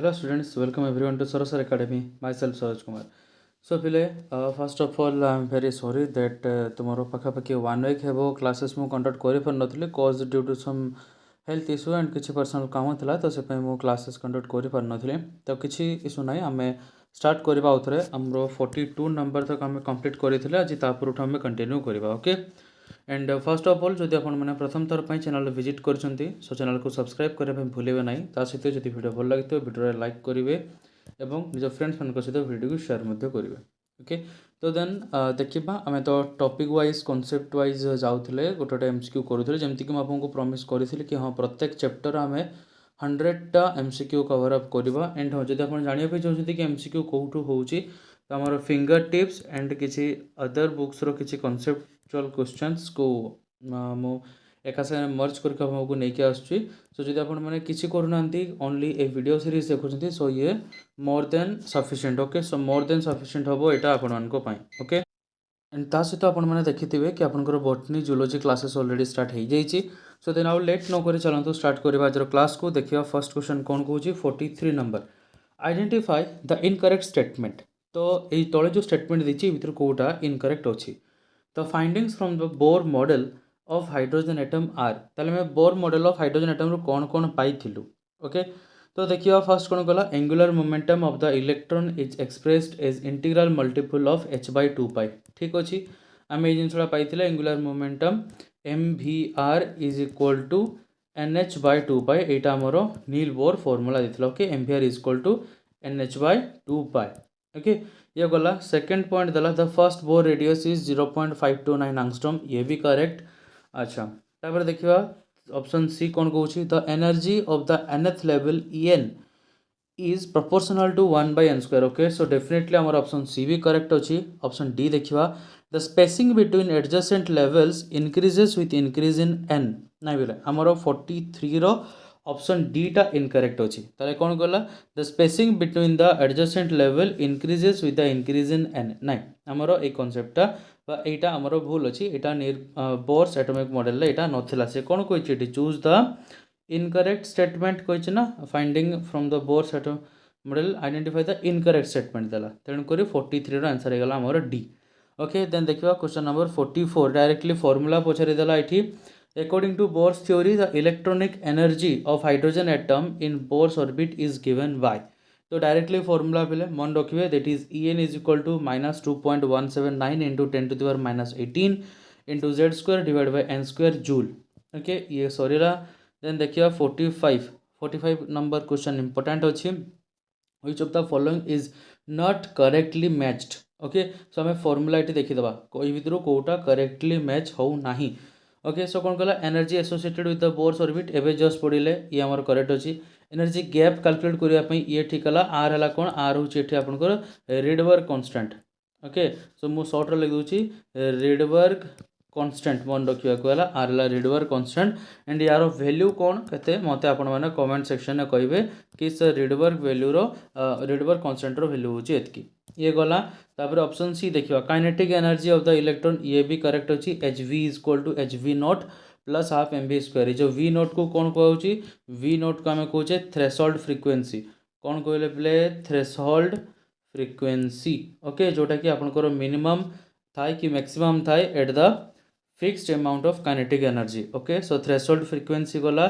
Hello students, welcome everyone to Sarasar Academy. Myself Saraj Kumar. So pile first of all I am very sorry that tomorrow pakapaki 1 week ହେବ classes ମୁଁ conduct କରିପାରିନଥିଲି cause due to some health issue and କିଛି personal କାମ ଥିଲା ତ ସେଥିପାଇଁ ମୁଁ classes conduct କରିପାରିନଥିଲି ତ କିଛି issue ନାହିଁ ଆମେ start କରିବା ଆଉଥରେ ଆମର 42 ନମ୍ବର ତକ ଆମେ complete କରିଥିଲେ ଆଜି ତାପରଠୁ ଆମେ continue କରିବା okay and first of all जदि आपण मैंने प्रथम थर पर चैनल विजिट कर सो चैनल को सब्सक्राइब करने भूलें ना ता सहित जब वीडियो भल लगे वीडियो लाइक करेंगे और निज फ्रेंड्स मान सहित वीडियो को शेयर करेंगे ओके तो देन देखा आम तो टॉपिक वाइज कॉन्सेप्ट वाइज जाऊे गोटे एमसीक्यू करूँ जमीक आपको प्रॉमिस करी कि हाँ प्रत्येक चैप्टर आम 100टा एमसीक्यू कवर अप करवा एंड हाँ जब आप जानवाई चाहते कि एमसीक्यू कौटू हो तो आमर फिंगर टिप्स एंड किसी अदर बुक्स रो किसी कॉन्सेप्चुअल क्वेश्चंस को मु एका साथ मर्ज करके आपको लेके आसुची सो जब आप मैंने किसी करूना ओनली ए वीडियो सीरीज देखुं सो ये more than sufficient okay so more than sufficient हम यहाँ आपण ओके एंड ता सहित आप देखिथे कि आपंकर botany zoology classes already start हो जाइए सो देन आउ लेट नक चलते स्टार्ट करवा आज क्लास को देखिए फर्स्ट क्वेश्चन कौन कौन 43 number identify the incorrect statement तो ये तले जो स्टेटमेंट देती भर कौटा इनकरेक्ट अच्छी तो findings from the Bohr model of hydrogen atom are ताले मैं Bohr model of hydrogen atom रो कौन कौन पाइलु ओके तो देखिए फर्स्ट कौन गला angular momentum of the electron is expressed as integral multiple of h/2 ठीक अच्छे आम ये जिनसा पाई angular momentum mvr is equal to nh/2 यहाँ आमर नील बोर फॉर्मूला देता okay mvr is equal to nh/2 okay ये गला सेकेंड पॉइंट दला the first bore radius is 0.529 आंगस्ट्रॉम ये भी करेक्ट अच्छा तापर देखिए ऑप्शन सी कौन कौन the energy of the nth level En is proportional to 1/n² okay so definitely आमर ऑप्शन सी भी करेक्ट अच्छी ऑप्शन डी देखिए the spacing between adjacent levels increases with increase in n नहीं बोले आमर 43 रो ऑप्शन डी टा incorrect अच्छी ताले कौन गला the spacing between the adjacent level increases with the increase in n नाइ आमर ए कॉन्सेप्टटा यहाँ आमर भूल अच्छी यहाँ बोर्स एटॉमिक मॉडल यहाँ नाला से कौन कही चूज द इनकरेक्ट स्टेटमेंट कही ना finding from the Bohr's atomic model identify the incorrect statement देला तेणुक 43 आंसर होगा आमर डी ओके देन देखा क्वेश्चन नंबर 44 डायरेक्टली फॉर्मूला पचारिदेला ये according to Bohr's theory the electronic energy of hydrogen atom in Bohr's orbit is given by तो directly formula पे मन रखिए that is En is equal to -2.179 into 10⁻18 into z² divide by n² joule okay ये सरीला then देखिए 45 number question important अच्छी which of the following is not correctly matched okay so आम formula ये देखीदे कोई भितर कौटा करेक्टली मैच हो ना ओके सो कौन कहला energy associated with the Bohr's orbit एवं जस्ट पढ़ले ये आमर करेक्ट अच्छी एनर्जी गैप कैलकुलेट करने ये ठीक है आर है कौन आर हूँ ये आपंकर रिडबर्ग कांस्टेंट ओके सो मुझे सर्ट लिख दूसरी रिडबर्ग कांस्टेंट मन रखा कहला आर है रिडबर्ग कांस्टेंट एंड यार वैल्यू कौन के मत आपण मैंने कमेंट सेक्शन में कहे कि रिडबर्ग वैल्यूर रिडबर्ग कांस्टेंट वैल्यू हूँ एतकी ये गला तापर ऑप्शन सी देखिए kinetic energy of the electron ये भी करेक्ट अच्छी hv is equal to hv0 plus half mv² जो v0 को कौन कहूँ v0 को आम कहे थ्रेशोल्ड फ्रिक्वेंसी कौन कहले प्ले थ्रेशोल्ड फ्रिक्वेंसी ओके जोटा कि आपंकर मिनिमम थाए कि मैक्सिमम थाए at the fixed amount of kinetic energy okay so threshold frequency गला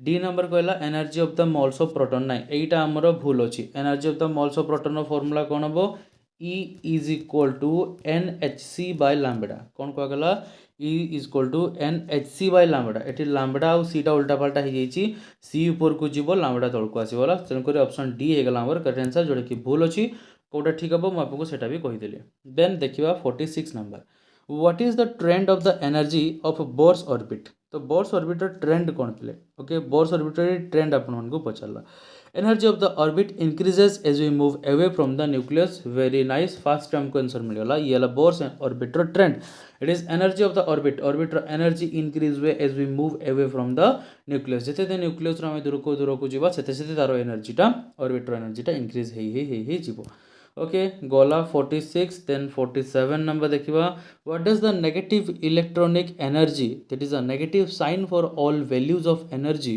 डी नंबर कहला energy of the moles of proton ना यहीटा आमर भूल अच्छी energy of the moles of proton formula कौन हम E is equal to NHC by lambda कौन कहगला E is equal to NHC by lambda ये लैम्बडा आउ सीटा उल्टा पाल्टा हो जाइए सी ऊपर को जीव लैम्बडा तलक आसगला तेणुक ऑप्शन डी होगा आमर करेक्ट आंसर जोटा कि भूल अच्छी कौटा ठीक हम मुझे आपको सेटा भी कहीदेली देन देखिए 46 number what is the trend of the energy of Bohr's orbit तो बोर्स ऑर्बिटर ट्रेंड कौन प्ले ओके बोर्स ऑर्बिटर ट्रेंड आपको पचारा energy of the orbit increases as we move away from the nucleus very nice fast time को answer मिलगला ये बोर्स ऑर्बिटर trend it is energy of the ऑर्बिटर एनर्जी इंक्रीज हुए as we move away from the nucleus जिते nucleus आम दूर को जावा से तार एनर्जीटा ऑर्बिटर एनर्जीटा इंक्रीज हो ओके गला 46 देन 47 नंबर देखिए what does the negative electronic energy that is a negative sign for all values of energy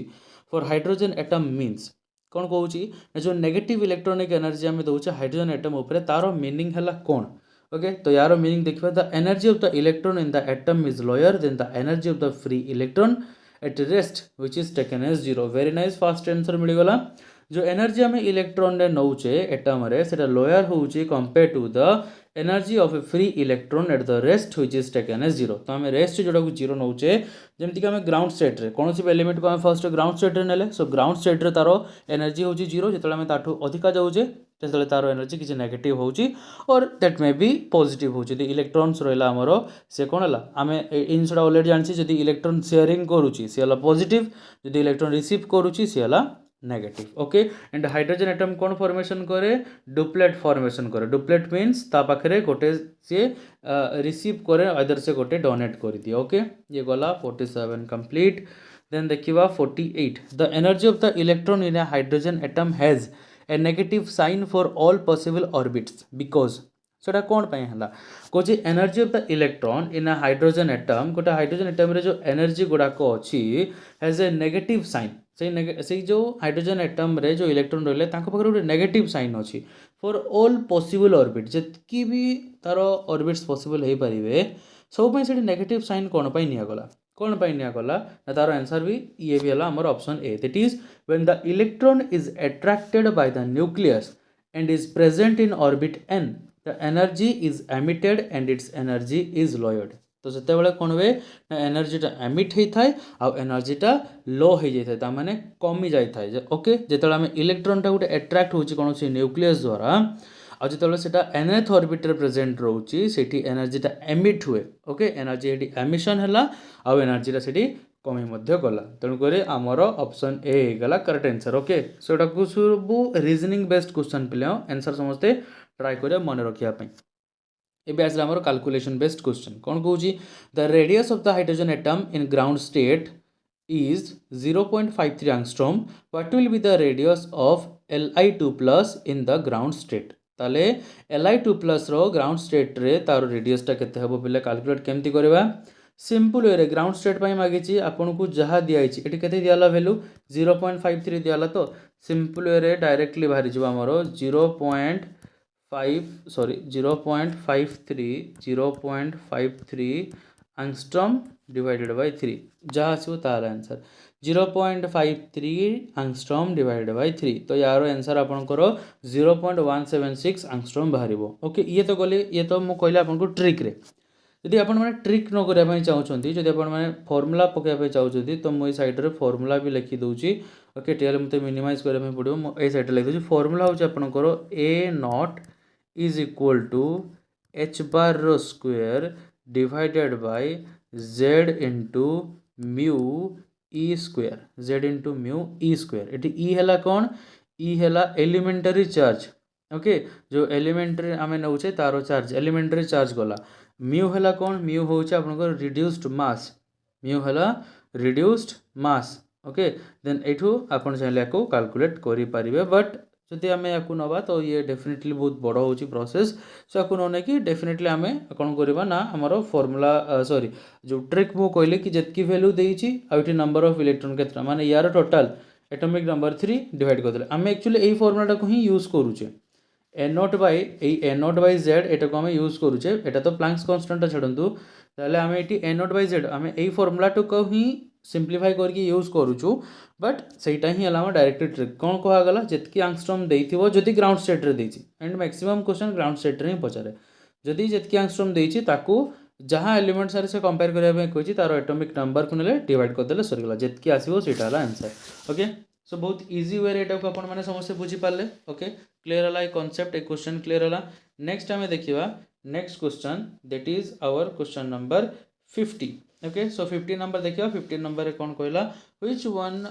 for hydrogen atom means कौन कहूँ जो नेगेटिव इलेक्ट्रोनिक एनर्जी आम दौचे हाइड्रोजन एटम उपर तार मीनिंग है कौन ओके तो यार मीनिंग देखिए the energy of the electron in the atom is lower than the energy of the free electron at rest which is taken as zero very nice fast answer मिलगला जो energy आम electron रे नौचे atom रे सेटा lower होउची compare to the energy of a free electron at the rest which is taken as zero तो आम rest जोटा को जीरो नौचे जमती कि आम ग्राउंड स्टेट रे कौन सी एलिमेंट को आम फर्स्ट ग्राउंड स्टेट रे नेले सो ग्राउंड स्टेट रे तार एनर्जी होउची जीरो जेतले आम ताठू अधिका जाउचे तेतले तार एनर्जी किसी नेगेटिव होउची और दैट मे बी पॉजिटिव होउची द इलेक्ट्रॉन्स रहला हमरो से कोन हला आम इन सडा ऑलरेडी जानछि जदि इलेक्ट्रॉन शेयरिंग करूची से हला पॉजिटिव जदि इलेक्ट्रॉन रिसीव करूची से हला negative okay and hydrogen atom कौन फॉर्मेशन करे डुप्लेट फॉर्मेशन करे डुप्लेट मीन्स ता पाखरे गोटे से रिसीव करे अदर से गोटे डोनेट कर दिए ओके ये गला 47 कंप्लीट देन देखिबा 48 the energy of the electron in a hydrogen atom has a negative sign for all possible orbits because सेटा कौन पाई हला कोची energy of the electron in a hydrogen atom गोटे हाइड्रोजन एटम रे जो एनर्जी गुड़ाक अच्छी हैज ए नेगेटिव साइन से जो हाइड्रोजन एटम रे जो इलेक्ट्रॉन रहिले तांको पाखरे गोटे नेगेटिव साइन अच्छी फॉर ऑल पॉसिबल ऑर्बिट जेतकी भी तार ऑर्बिट्स पॉसिबल हो पारे सब पे से नेगेटिव साइन कौन पाई निया गला कौन पाई निया गला ना तार आंसर भी ये भी हला हमर option A that is when the electron is attracted by the nucleus and is present in orbit n the energy is emitted and its energy is lowered तो से कौन हुए ना एनर्जीटा एमिट होता है आ एनर्जीटा लो हो जाता है माने कमी जाता है ओके जिते आम इलेक्ट्रॉनटा गोटे अट्रैक्ट होची कौन सी न्यूक्लियस द्वारा आ जो सेटा nth ऑर्बिट रे प्रेजेंट रोची सेठी एनर्जीटा एमिट हुए ओके एनर्जी एटी एमिशन हैला आ एनर्जीटा सेठी कमी मध्य गला तेणुक आमर ऑप्शन ए गला करेक्ट आंसर ओके सो एटा को सब रीजनिंग बेस्ड क्वेश्चन पिले आंसर समस्ते ट्राई करिया मन रखिया एबे आसला हमर कैलकुलेशन बेस्ड क्वेश्चन कौन कहूँ the radius of the hydrogen atom in ground state is 0.53 angstrom what will be the radius of Li2 plus in the ground state ताले Li2 प्लस रो ग्राउंड स्टेट रे तार रेडियसटा केते हबो पिले कैलकुलेट केमती करबा सिंपल वे ग्राउंड स्टेट पाई मागिची आपन को जहाँ दिखाई एटी केते दियाला वैल्यू 0.53 दियाला तो सिंपल वे डायरेक्टली बाहरी जबा हमरो 0.53 एंगस्ट्रॉम डिवाइडेड बाय 3 जहाँ आसो तार आंसर 0.53 एंगस्ट्रॉम डिवाइडेड बाय 3 तो यार आंसर आपनकर 0.176 एंगस्ट्रॉम बाहर ओके ये तो गले ये तो मु कहले आपन को ट्रिक रे यदि आपण मैंने ट्रिक न करने चाहते जब आप फर्मूला पकड़ा चाहते तो मुझे साइड रे फर्मूला भी लिखी दूसरी ओके टेल मत मिनिमाइज करने पड़ो मुझे साइड लिखी दूसरी फर्मूला हूँ आपंकर a nought is equal to h bar रो square divided by z into mu e square z into mu e square ये ई है कौन ई है एलिमेंटरी चार्ज ओके जो एलिमेंटरी आम नौचे तार चार्ज एलिमेंटरी चार्ज गला म्यू है कौन म्यू हूँ आपंकर रिड्यूस्ड मास म्यू है रिड्यूस्ड मास ओके देन एठू आपन चाहिए को कैलकुलेट करें बट जदि आम या नवा तो ये डेफिनेटली बहुत बड़ हो प्रोसेस सो आपको नने कि डेफिनेटली आम कौन करवा ना आमर फर्मूला सॉरी जो ट्रिक मु कहली कि जितकी वैल्यू देती आउट नंबर ऑफ इलेक्ट्रॉन के माने यार टोटल एटॉमिक नंबर 3 डिवाइड करदे आम एक्चुअली यही फर्मूलाटा को ही यूज करूचे a0 by z एटा को आम यूज करूचे एटा तो प्लैंक्स कांस्टेंट छाड़ू ताले आम ये a0 by z आम यही फर्मूलाटा को ही सिंप्लीफाई करके यूज करूचु बट सेटा ही हला डायरेक्ट ट्रिक कौन कहगला जितकी एंगस्ट्रॉम देइथिबो जदि ग्राउंड स्टेट रे देछि and maximum question ground state रे ही पचारे जदि जितकी एंगस्ट्रॉम देछि ताकू जहाँ एलिमेंट सारे से कंपेयर करबा कहछि तार एटॉमिक नंबर को नेले डिवाइड कर देले सरीगला जितकी आसीबो सेटा हला आंसर ओके सो बहुत इजी वे एटा को अपन माने समस्त बुझी पाले ओके क्लियर हला ए कांसेप्ट ए क्वेश्चन क्लियर हला नेक्स्ट हमें देखिबा next question that is our question number 50 okay so 50 number देखिए 50 नंबर कौन कहला which one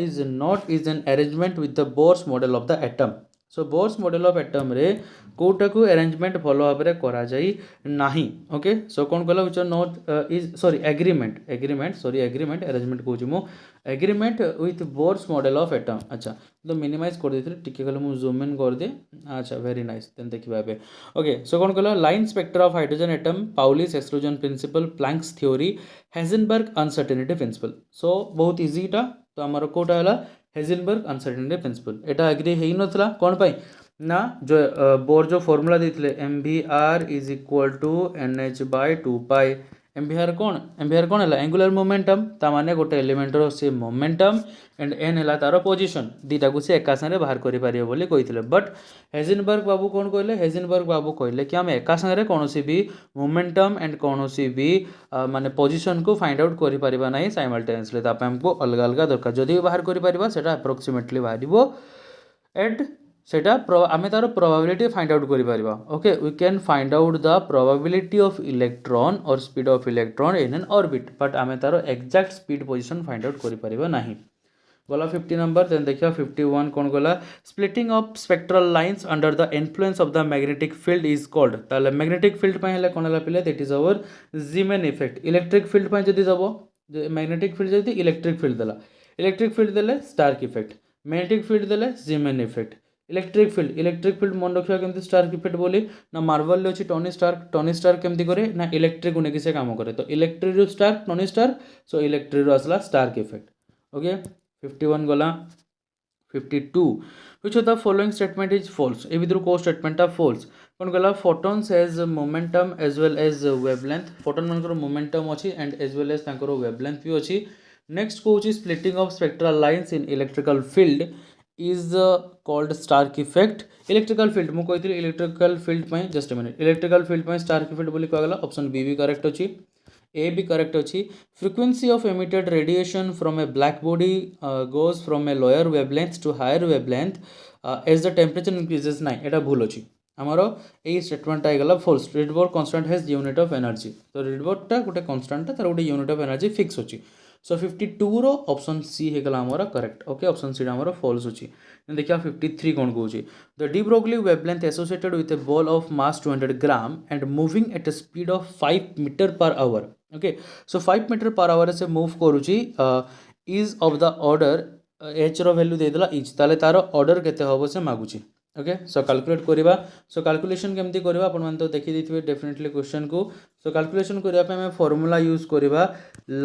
is not is an arrangement with the Bohr's model of the atom so Bohr's model of atom रे कोटा को arrangement भल भाव में करा जाई नाही ओके सो कौन कहला which not is sorry agreement arrangement कहूँ मु agreement with bourse model of atom अच्छा तो मिनिमाइज कर देते टिके कहले मु जूम इन कर दे अच्छा वेरी नाइस देन देखिबा बे ओके सो कौन कहला line spectra of hydrogen atom Pauli's exclusion principle Planck's theory Heisenberg uncertainty principle so बहुत इजी टा तो हमर कोटा हला हेजिनबर्ग अनसर्टेनिटी प्रिंसिपल एटा एग्री हेई नथला कोन पाई ना जो बोर जो फॉर्मूला देथिले mvr is equal to nh/2 mvr कोन है एंगुलर मोमेंटम ता माने गोटे एलिमेंट रो से मोमेंटम एंड n है तार पोजीशन दीटा को से एका संगे बाहर करि पारियो बोली कहिथिले बट हेजिनबर्ग बाबू कोन कहले हेजिनबर्ग बाबू कहले कि हम एका संगे कोनोसी भी मोमेंटम एंड कोनोसी भी माने पोजीशन को फाइंड आउट करि परिबा नाही साइमल्टेनियसली तापे हमको अलग अलग दरकार जदि बाहर करि परिबा सेटा अप्रोक्सीमेटली बाहरिबो एंड सेटा आमे तार प्रोबेबिलिटी फाइंड आउट करि परिबा okay we can find out the probability of electron और speed of electron in an orbit but आमे तार exact speed position find out करि परिबा नाही गला 50 नंबर देन देखिया 51 कोन गला splitting of spectral lines under the influence of the magnetic field is called ताले मैग्नेटिक फील्ड पय हले कोन हला पिले that is our Zeeman effect electric field पय जदी दबो मैग्नेटिक फील्ड जदी इलेक्ट्रिक फील्ड देला इलेक्ट्रिक फील्ड देले स्टार्क इफेक्ट मैग्नेटिक फील्ड देले जीमेन इफेक्ट इलेक्ट्रिक फील्ड मन रखिया केमती स्टार्क इफेक्ट बोली ना मार्वल ले अछि टोनी स्टार्क केमती करे ना इलेक्ट्रिक को नेकी से काम करे तो इलेक्ट्रिक रो Stark Tony Stark so electric रो असला स्टार्क इफेक्ट ओके 51 गला 52 which of the following statement is false ए विद्रु को स्टेटमेंट ऑफ false कोन गला photons has momentum as well as wavelength photon मानकर momentum अछि and as well as तांकर wavelength भी अछि नेक्स्ट को अछि splitting of spectral lines in electrical field is called stark effect electrical field मु कहितली electrical field पय just a minute electrical field पय stark effect बोली कहला ऑप्शन बी भी करेक्ट अछि ए भी करेक्ट अच्छी frequency of emitted radiation from a black body goes from a lower wavelength to higher wavelength as the temperature increases ना एटा भूल अच्छी आमर ये स्टेटमेंट आईगला false Rydberg constant has unit of energy तो रिडबर्गटा गोटे कांस्टेंट तार गोटे यूनिट ऑफ एनर्जी फिक्स अच्छी सो 52 रो ऑप्शन सी हेगला आमर करेक्ट ओके ऑप्शन सी आमर फॉल्स अच्छी देखिए 53 कौन कौन the de Broglie wavelength associated with a ball of mass 200 gram and moving at a speed of 5 metre per hour okay so 5 metre per hour से move करुची is of the order h रो value देदेला इच ताले तार order केते हबो से मागुची ओके सो कैलकुलेट करिबा सो कैलकुलेशन केमती करिबा अपन मन तो देखि दिथिबे डेफिनेटली क्वेश्चन को सो कैलकुलेशन करिया पे हम फार्मूला यूज करिबा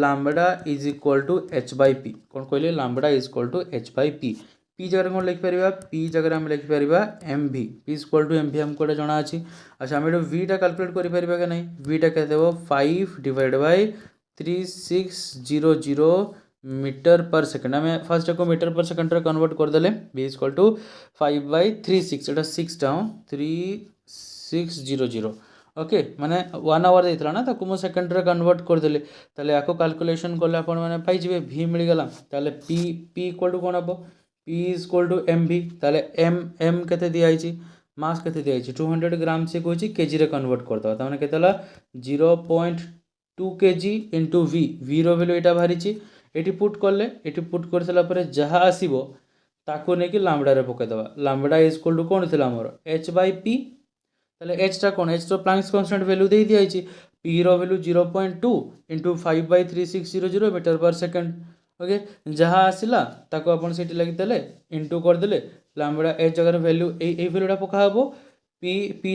lambda is equal to h by p कोन कहले lambda is equal to h by p p जगह कोन लिख परिबा p जगह हम लिख परिबा mv p is equal to mv हमको जणा अछि अच्छा हम v टा कैलकुलेट करि परिबा के नहीं v टा के देबो 5 divide by 3600 metre per second हमें फर्स्ट को मीटर पर सेकंड रे कन्वर्ट कर देले v is equal to 5/36 Etah 6 down 3600 okay माने 1 आवर देथला ना ताको मो सेकंड रे कन्वर्ट कर देले ताले आको कैलकुलेशन करले आपण माने पाई जिवे v मिल गेला ताले p इक्वल टू कोन हबो p is equal to mv ताले m केते दिया आइची मास केते दिया आइची 200 ग्राम से कोची केजी रे कन्वर्ट करता त माने केतेला 0.2 kg इनटू v रो वैल्यू एटा बाहरीची एटी पुट करले एटी पुट कर सला परे जहा आसीबो ताको ने कि लैम्बडा रे पके दबा लैम्बडा इज इक्वल टू कोन थिला हमर h बाय p ताले h टा कोन h तो प्लैंक्स कांस्टेंट वैल्यू दे दिया आइची p रो value 0.2 into 5/3600 metre per second okay जहा आसिला ताको अपन सेठी लागि देले इनटू कर देले लैम्बडा h जगह वैल्यू ए वैल्यूटा पका हबो p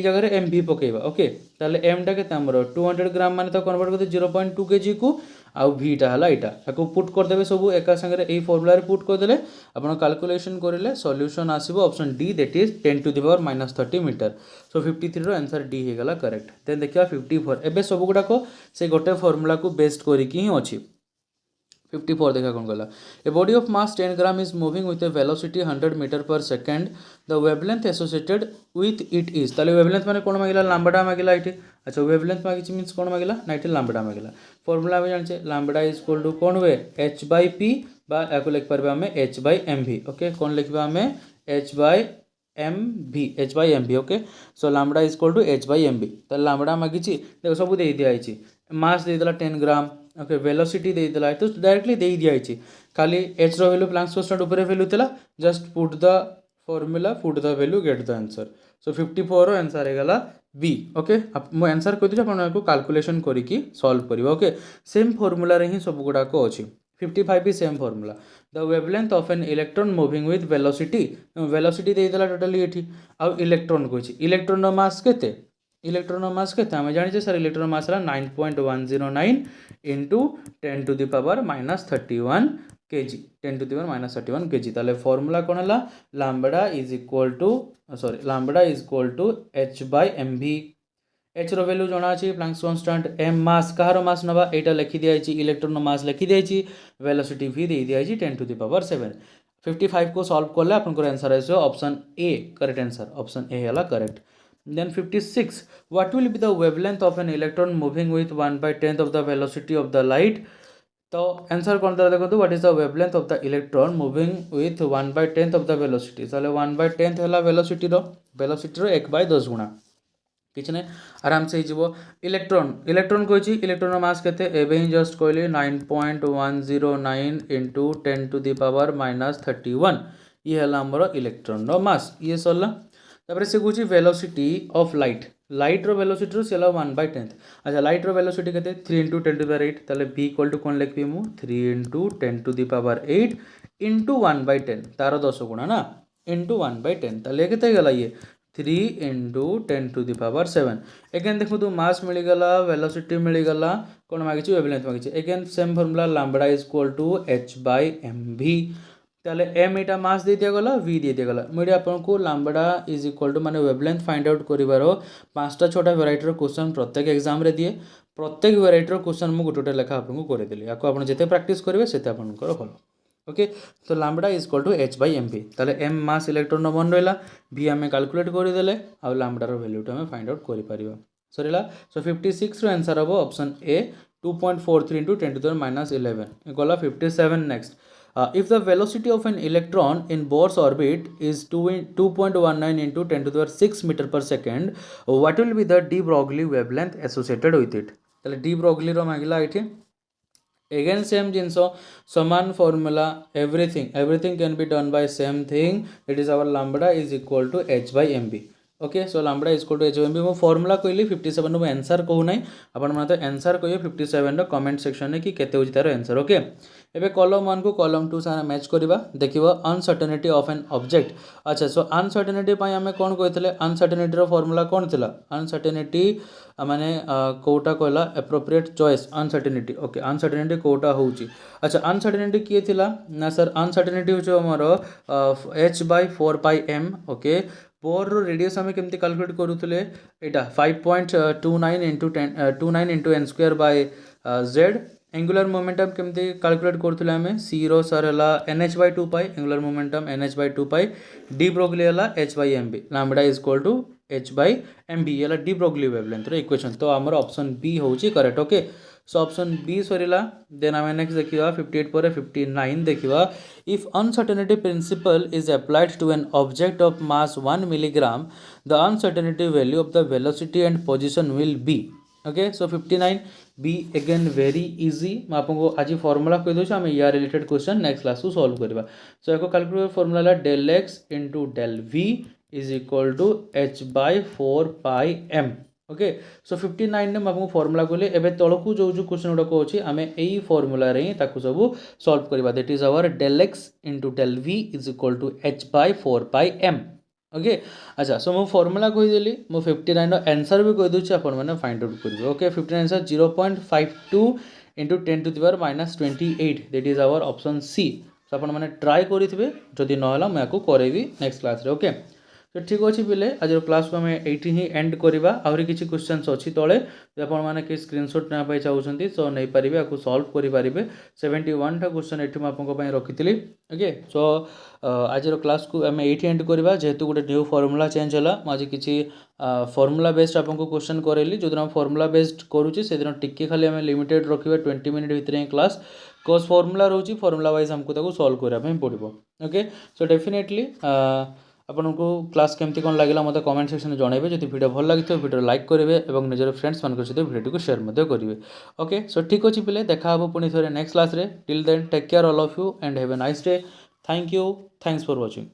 जगह रे mv पकेबा ओके ताले m टा केते हमर 200 ग्राम माने तो कन्वर्ट करते 0.2 kg को आउ भीटा हला इटा ताको पुट कर देबे सब एका संगे ए फार्मूला रे पुट कर देले आपण कैलकुलेशन करिले सॉल्यूशन आसीबो option D that is 10 to the power -30 metre so 53 रो आंसर डी हे गला करेक्ट देन देखिया 54 एबे सब गुडा को से गोटे फार्मूला को बेस्ड करी कि ही अछि 54 देखा कौन गला a body of mass 10 gram is moving with a velocity 100 metre per second the wavelength associated with it is ताले वेवलेंथ माने कोन मागिला लैम्बडा मागिला इटे अच्छा वेवलेंथ मागिछि मींस कोन मागिला ना इटे लैम्बडा मागिला फार्मूला में जानछे लैम्बडा इज इक्वल टू कोन हुए h बाय p बा याको लिख परबे हमें h बाय mv ओके कोन लिखबा हमें h by mv okay so lambda is equal to h by mv त लैम्बडा मागिछि देखो सब दे दिया आइछि मास दे देला 10 ग्राम ओके वेलोसिटी दे देला तो डायरेक्टली दे दिया आइछि खाली h रो वैल्यू प्लैंक्स कांस्टेंट ऊपर वैल्यू थिला just put the formula put the value get the answer so 54 रो आंसर हे गला बी ओके मो आंसर कहि दिया आपण को कैलकुलेशन करी की सॉल्व करिवो ओके सेम फार्मूला रे ही सब गुडा को अछि 55 भी same formula the wavelength of an electron moving with velocity दे देला टोटली एठी आ इलेक्ट्रॉन को अछि इलेक्ट्रॉन रो मास केते हम जानि जे सर इलेक्ट्रॉन मास रा 9.109 into 10 to the power -31 kg 10 to the power minus 31 kg ताले फॉर्मूला कौन है lambda is equal to sorry lambda is equal to h by mv h रो वैल्यू जना अछि प्लैंक्स कांस्टेंट m मास कहारो मास नबा एटा लिखि दिया अछि इलेक्ट्रॉन मास लिखि दिया अछि वेलोसिटी v दे दिया अछि 10 to the power 7 55 को सॉल्व करले आपन को answer iso option A correct answer option A हला correct then 56 what will be the wavelength of an electron moving with 1/10 of the velocity of the light तो answer कौन था देखो what is the wavelength of the electron moving with 1/10 of the velocity ताले 1/10 है velocity रो 1/10 गुणा किछ ने आराम से हो इलेक्ट्रॉन कही इलेक्ट्रॉन मास केते एबे ही जस्ट कहली 9.109 into 10 to the power minus 31 ये है हमर इलेक्ट्रॉन रो मास ये सरला तापर से कहूँ वेलोसिटी ऑफ लाइट रो वेलोसिटी से 1/10 अच्छा लाइट रो वेलोसिटी केते 3 into 10 to the power 8 ताले v इक्वल टू कोन लिखबी मु 3 into 10 to the power 8 into 1/10 तार 10 गुणा ना into 1/10 ताले केते गला ये 3 into 10 to the power 7 again देखो तो मास मिल गला वेलोसिटी मिल गला कोन मागिछि वेवलेंथ मागिछि again same formula lambda is equal to h by mv ताले m एटा मास दे दिया गला v दे दिया गला मुझे आपन को लैम्बडा इज इक्वल टू माने वेवलेंथ फाइंड आउट करिवारो पांचटा छोटा वेराइटी रो क्वेश्चन प्रत्येक एग्जाम रे दिए प्रत्येक वेराइटी रो क्वेश्चन मु गोटे लेखा आपन को करे देली याको आपन जेते प्रैक्टिस करिवे सेते आपन को भलो ओके तो lambda is equal to h by mv ताले m मास इलेक्ट्रॉन नो बन रहला v हमें कैलकुलेट करि देले आ लैम्बडा रो वैल्यू तो हमें फाइंड आउट करि परिबा सरीला सो 56 रो आंसर हबो option A 2.43 into 10 to the minus 11 गला 57 next if the velocity of an electron in Bohr's orbit is 2.19 into 10 to the power 6 meter per second what will be the de Broglie wavelength associated with it ताले de Broglie रो मागिला एठी again same जिनसो समान formula everything can be done by same thing it is our lambda is equal to h by mv okay so lambda is equal to h by mv मो formula कहली 57 no answer कहू नै अपन माने तो answer कहियो 57 रो comment section ने कि केते होची तार आंसर ओके एबे कॉलम 1 को कॉलम 2 सारा मैच करबा देखिबो अनसर्टेनिटी ऑफ एन ऑब्जेक्ट अच्छा सो अनसर्टेनिटी पय हमें कोन कहतले अनसर्टेनिटी रो फार्मूला कोन थिला अनसर्टेनिटी माने कोटा कहला appropriate choice uncertainty okay uncertainty कोटा होची अच्छा अनसर्टेनिटी किए थिला ना सर अनसर्टेनिटी होचो हमरो h by 4 pi m okay Bohr रो रेडियस हमें केमती calculate करूथले Etah 5.29 into 29 into n square by z angular momentum केमती कैलकुलेट करूथले हमें c रो सर हला nh by 2 pi angular momentum nh by 2 pi d Broglie हला h by mv lambda is equal to h by mv हला d Broglie wavelength रो equation तो हमर ऑप्शन बी होची correct okay so option B सरीला then आम next देखिवा 58 पर 59 देखिवा if uncertainty principle is applied to an object of mass 1 milligram the uncertainty value of the velocity and position will be okay so 59 B again very easy मैं आपको आज formula कह दूँ आम या रिलेटेड क्वेश्चन नेक्स्ट क्लास को solve करवा सो एक calculator formula del x into del v is equal to h by 4 pi m okay so 59 ने आपको फॉर्मूला कहली एबे तळकू जो जो क्वेश्चन गुडा को अछि आमे एई फॉर्मूला रे ताकू सब सॉल्व करबा that is our del x into del v is equal to h by 4 pi m okay अच्छा सो मो फॉर्मूला कहि देली मो 59 रो आंसर भी कहि दोछि अपन माने फाइंड आउट करबे okay 59 answer 0.52 into 10 to the power minus 28 that is our option C so अपन माने ट्राई करिथिबे जदि न होला मैं आपको करेबी नेक्स्ट क्लास रे ओके तो ठीक अच्छे पिले आज क्लास को आम ये ही एंड करवा आहरी किसी क्वेश्चंस अच्छी तले आपण मैंने कि स्क्रीनशॉट ना चाहते सो नहीं पारे आपको सॉल्व करेंगे 71 टा क्वेश्चन ये मुझे रखी ओके सो आज क्लास को आम ये एंड करवा जेहेतु गोटे न्यू फॉर्मूला चेंज है आज किसी फॉर्मूला बेस्ड आपको क्वेश्चन करेली जो दिन हम फॉर्मूला बेस्ड करुचे से दिन टिके खाली आम लिमिटेड रखा 20 मिनट भितर क्लास कोर्स फॉर्मूला रोचे फॉर्मूला वाइज हमको सॉल्व करने पड़ो ओके सो डेफिनेटली आपको क्लास केमती कौन लगे मतलब कमेंट सेक्शन में जनइबे जब वीडियो भल लगी वीडियो लाइक करेंगे और निजर फ्रेंड्स मान सहित वीडियो को शेयर करेंगे ओके सो ठीक अच्छे पिले देखा पुणी थे next class till then take care all of you and have a nice day thank you thanks for watching.